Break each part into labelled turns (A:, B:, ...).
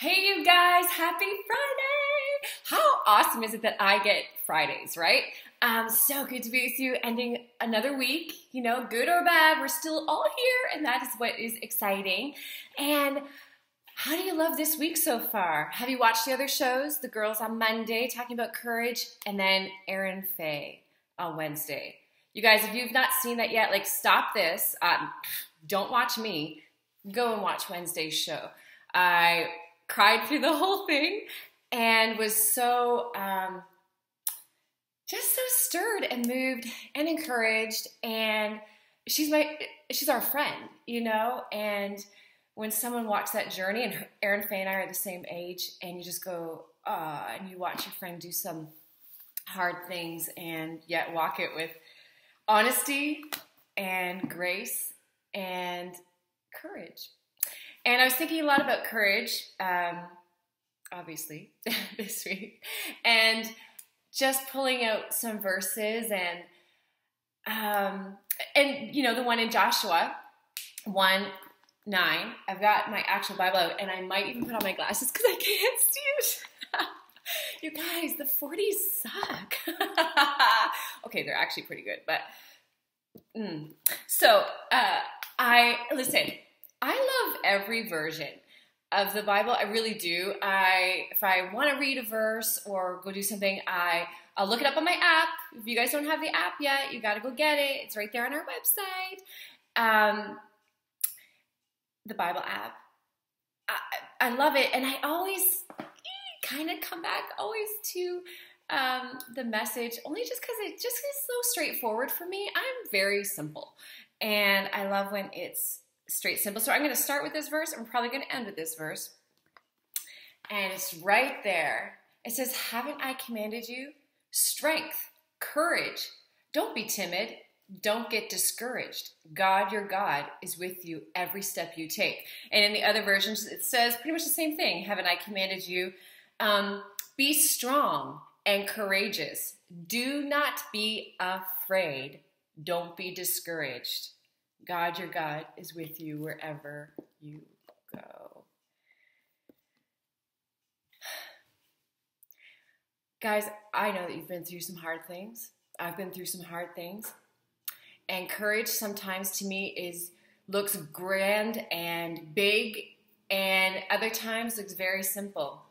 A: Hey, you guys, happy Friday! How awesome is it that I get Fridays, right? So good to be with you, ending another week. You know, good or bad, we're still all here, and that is what is exciting. And how do you love this week so far? Have you watched the other shows? The girls on Monday talking about courage, and then Aaron Faye on Wednesday. You guys, if you've not seen that yet, like stop this. Don't watch me. Go and watch Wednesday's show. I cried through the whole thing and was so just so stirred and moved and encouraged. And she's our friend, you know. And when someone walks that journey, and Aaron Faye and I are the same age, and you just go, and you watch your friend do some hard things and yet walk it with honesty and grace and courage. And I was thinking a lot about courage, obviously, this week, and just pulling out some verses and you know, the one in Joshua 1:9. I've got my actual Bible out, and I might even put on my glasses because I can't see it. You guys, the 40s suck. Okay, they're actually pretty good, but listen. I love every version of the Bible. I really do. If I want to read a verse or go do something, I'll look it up on my app. If you guys don't have the app yet, you got to go get it. It's right there on our website. The Bible app. I love it, and I always kind of come back always to the message, only just because it just is so straightforward for me. I'm very simple, and I love when it's straight, simple. So I'm going to start with this verse. I'm probably going to end with this verse. And it's right there. It says, haven't I commanded you? Strength, courage. Don't be timid. Don't get discouraged. God, your God, is with you every step you take. And in the other versions, it says pretty much the same thing. Haven't I commanded you? Be strong and courageous. Do not be afraid. Don't be discouraged. God, your God, is with you wherever you go. Guys, I know that you've been through some hard things. I've been through some hard things. And courage sometimes to me looks grand and big, and other times looks very simple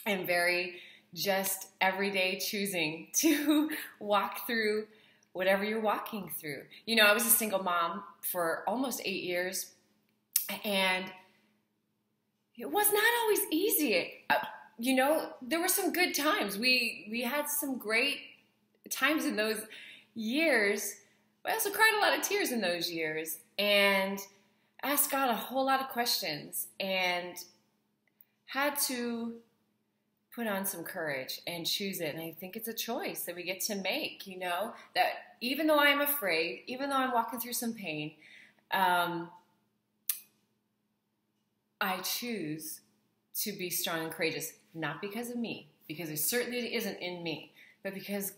A: and very just everyday choosing to walk through whatever you're walking through. You know, I was a single mom for almost 8 years, and it was not always easy. You know, there were some good times. We had some great times in those years, but I also cried a lot of tears in those years and asked God a whole lot of questions and had to put on some courage and choose it. And I think it's a choice that we get to make, you know, that even though I'm afraid, even though I'm walking through some pain, I choose to be strong and courageous, not because of me, because it certainly isn't in me, but because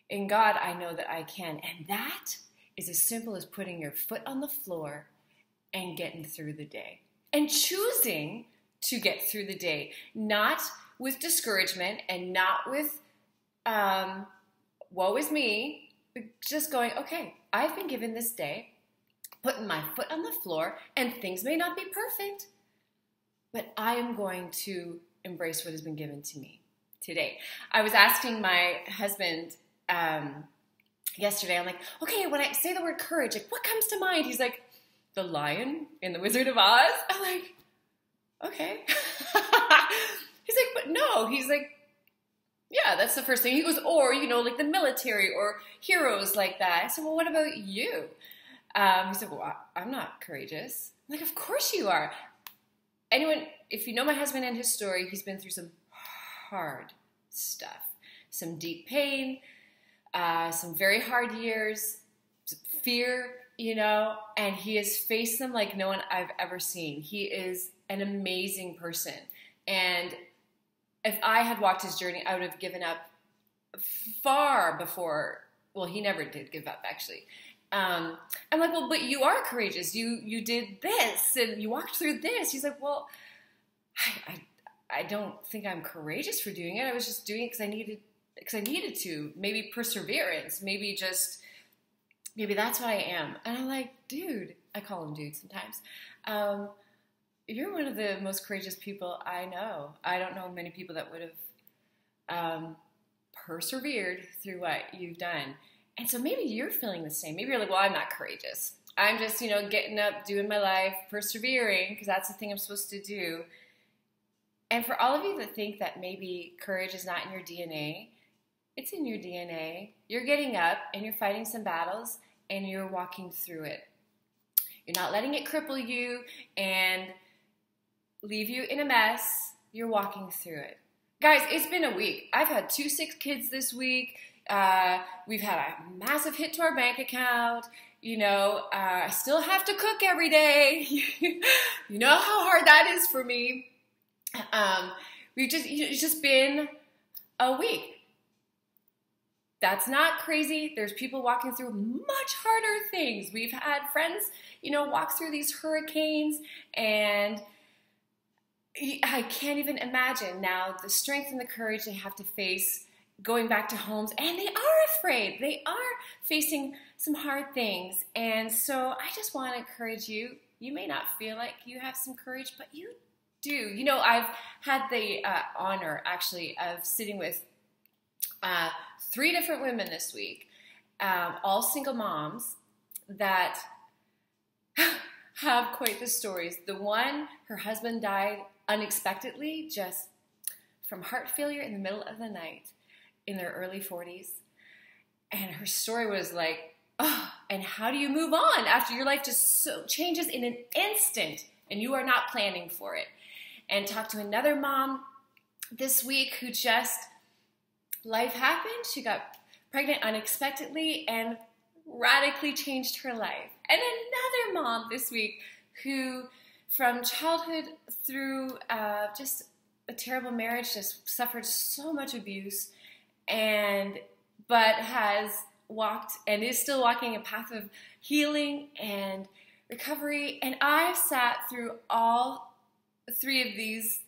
A: in God, I know that I can. And that is as simple as putting your foot on the floor and getting through the day and choosing to get through the day, not with discouragement and not with woe is me, but just going, okay, I've been given this day, putting my foot on the floor, and things may not be perfect, but I am going to embrace what has been given to me today. I was asking my husband yesterday, I'm like, okay, when I say the word courage, like, what comes to mind? He's like, the lion in The Wizard of Oz. I'm like, okay. He's like, but no. He's like, yeah, that's the first thing. He goes, or, you know, like the military or heroes like that. I said, well, what about you? He said, well, I'm not courageous. I'm like, of course you are. Anyone, if you know my husband and his story, he's been through some hard stuff, some deep pain, some very hard years, fear, you know, and he has faced them like no one I've ever seen. He is an amazing person. And if I had walked his journey, I would have given up far before. Well, he never did give up, actually. I'm like, well, but you are courageous. You did this, and you walked through this. He's like, well, I don't think I'm courageous for doing it. I was just doing it because I needed to. Maybe perseverance. Maybe that's what I am. And I'm like, dude, I call him dude sometimes. You're one of the most courageous people I know. I don't know many people that would have persevered through what you've done. And so maybe you're feeling the same. Maybe you're like, well, I'm not courageous. I'm just, getting up, doing my life, persevering, because that's the thing I'm supposed to do. And for all of you that think that maybe courage is not in your DNA, it's in your DNA. You're getting up and you're fighting some battles and you're walking through it. You're not letting it cripple you and leave you in a mess. You're walking through it. Guys, it's been a week. I've had 2 sick kids this week. We've had a massive hit to our bank account. I still have to cook every day. You know how hard that is for me. It's just been a week. That's not crazy. There's people walking through much harder things. We've had friends, walk through these hurricanes, and I can't even imagine now the strength and the courage they have to face going back to homes, and they are afraid. They are facing some hard things. And so I just want to encourage you. You may not feel like you have some courage, but you do. I've had the honor, actually, of sitting with 3 different women this week, all single moms that have quite the stories. The one, her husband died unexpectedly, just from heart failure in the middle of the night in their early 40s. And her story was like, oh, and how do you move on after your life just so changes in an instant and you are not planning for it? And talked to another mom this week who just, life happened. She got pregnant unexpectedly and radically changed her life. And another mom this week who, from childhood through just a terrible marriage, just suffered so much abuse, but has walked and is still walking a path of healing and recovery. And I've sat through all 3 of these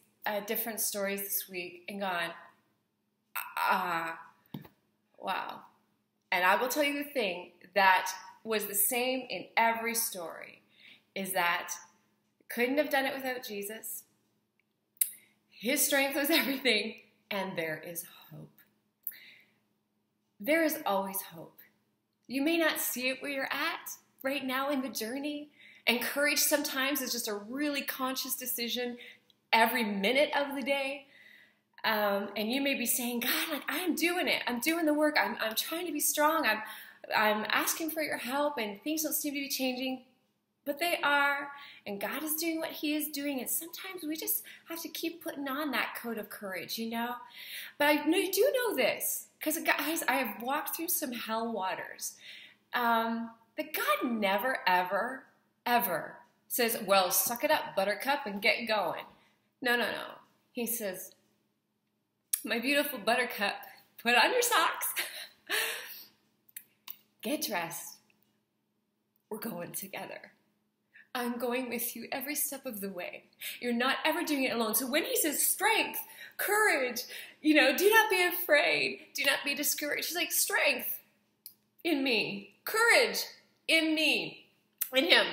A: different stories this week and gone, wow. And I will tell you the thing that was the same in every story is that couldn't have done it without Jesus. His strength was everything, and there is hope. There is always hope. You may not see it where you're at right now in the journey, and courage sometimes is just a really conscious decision every minute of the day. And you may be saying, God, I'm doing it. I'm doing the work. I'm trying to be strong. I'm asking for your help, and things don't seem to be changing, but they are. And God is doing what He is doing. And sometimes we just have to keep putting on that coat of courage, But I do know this, because guys, I have walked through some hell waters. That God never, ever, ever says, well, suck it up, buttercup, and get going. No. He says, my beautiful buttercup, put on your socks. Get dressed. We're going together. I'm going with you every step of the way. You're not ever doing it alone. So when He says strength, courage, do not be afraid. Do not be discouraged. He's like, strength in me. Courage in me. In Him.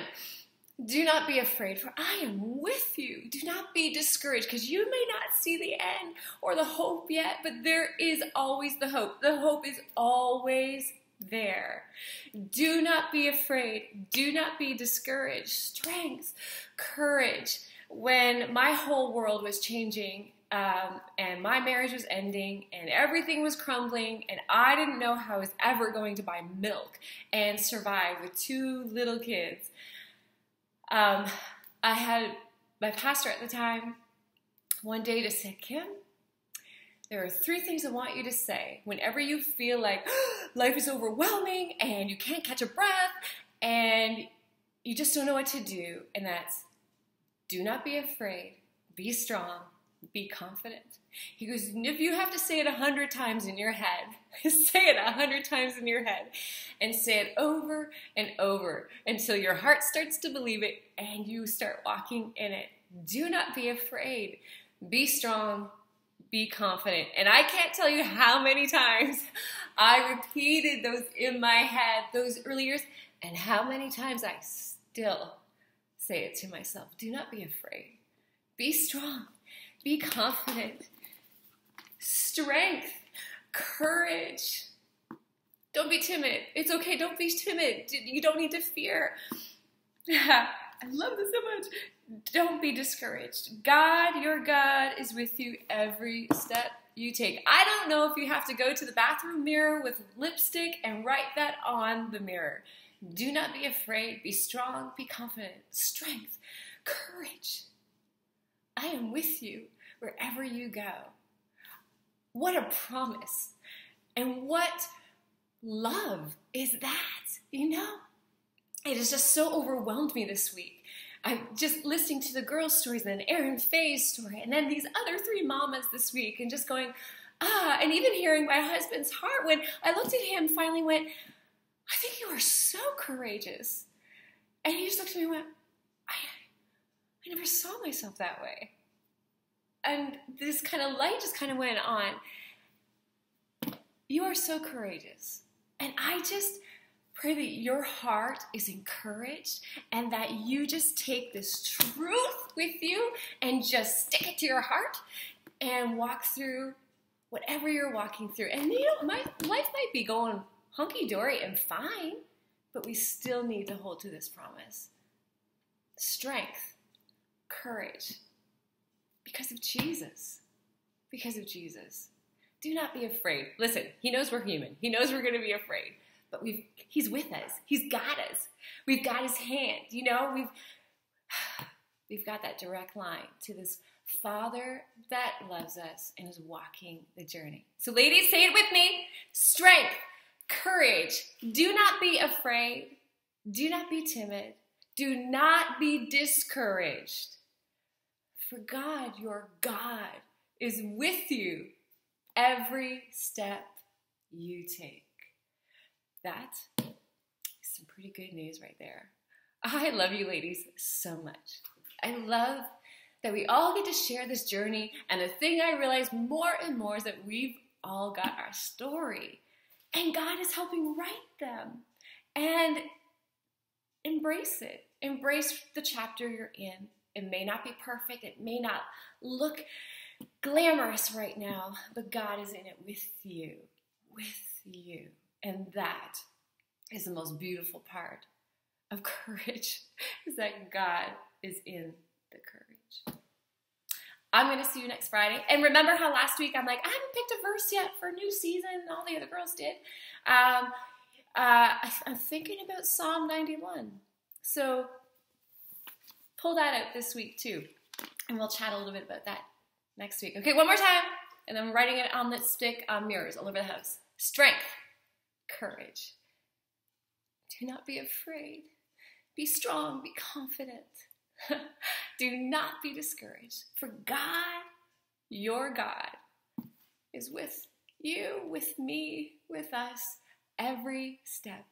A: Do not be afraid, for I am with you. Do not be discouraged, because you may not see the end or the hope yet, but there is always the hope. The hope is always there. Do not be afraid. Do not be discouraged. Strength, courage. When my whole world was changing, and my marriage was ending, and everything was crumbling, and I didn't know how I was ever going to buy milk and survive with 2 little kids, I had my pastor at the time one day to say, Kim, there are 3 things I want you to say whenever you feel like life is overwhelming and you can't catch a breath and you just don't know what to do. And that's, do not be afraid, be strong, be confident. He goes, if you have to say it 100 times in your head, say it 100 times in your head and say it over and over until your heart starts to believe it and you start walking in it. Do not be afraid. be strong, be confident. And I can't tell you how many times I repeated those in my head, those early years, and how many times I still say it to myself. Do not be afraid. Be strong. Be confident. Strength. Courage. Don't be timid. It's okay. Don't be timid. You don't need to fear. I love this so much. Don't be discouraged. God, your God, is with you every step you take. I don't know if you have to go to the bathroom mirror with lipstick and write that on the mirror. Do not be afraid. Be strong. Be confident. Strength. Courage. I am with you wherever you go. What a promise. And what love is that, you know? It has just so overwhelmed me this week. I'm just listening to the girls' stories and then Erin Faye's story and then these other 3 mamas this week and just going, and even hearing my husband's heart when I looked at him finally went, I think you are so courageous. And he just looked at me and went, I never saw myself that way. And this kind of light just kind of went on. You are so courageous. And I just pray that your heart is encouraged and that you just take this truth with you and just stick it to your heart and walk through whatever you're walking through. And you know, life might be going hunky-dory and fine, but we still need to hold to this promise. Strength, courage, because of Jesus. Because of Jesus. Do not be afraid. Listen, he knows we're human. He knows we're going to be afraid. But he's with us. He's got us. We've got his hand. You know, we've got that direct line to this Father that loves us and is walking the journey. So ladies, say it with me. Strength, courage. Do not be afraid. Do not be timid. Do not be discouraged. For God, your God, is with you every step you take. That is some pretty good news right there. I love you ladies so much. I love that we all get to share this journey, and the thing I realize more and more is that we've all got our story, and God is helping write them, and embrace it. Embrace the chapter you're in. It may not be perfect. It may not look glamorous right now, but God is in it with you, and that is the most beautiful part of courage, is that God is in the courage. I'm going to see you next Friday. And remember how last week I'm like, I haven't picked a verse yet for a new season. All the other girls did. I'm thinking about Psalm 91. So pull that out this week too. And we'll chat a little bit about that next week. Okay, one more time. And I'm writing it on the stick on mirrors all over the house. Strength, courage. Do not be afraid. Be strong, be confident. Do not be discouraged. For God, your God, is with you, with me, with us, every step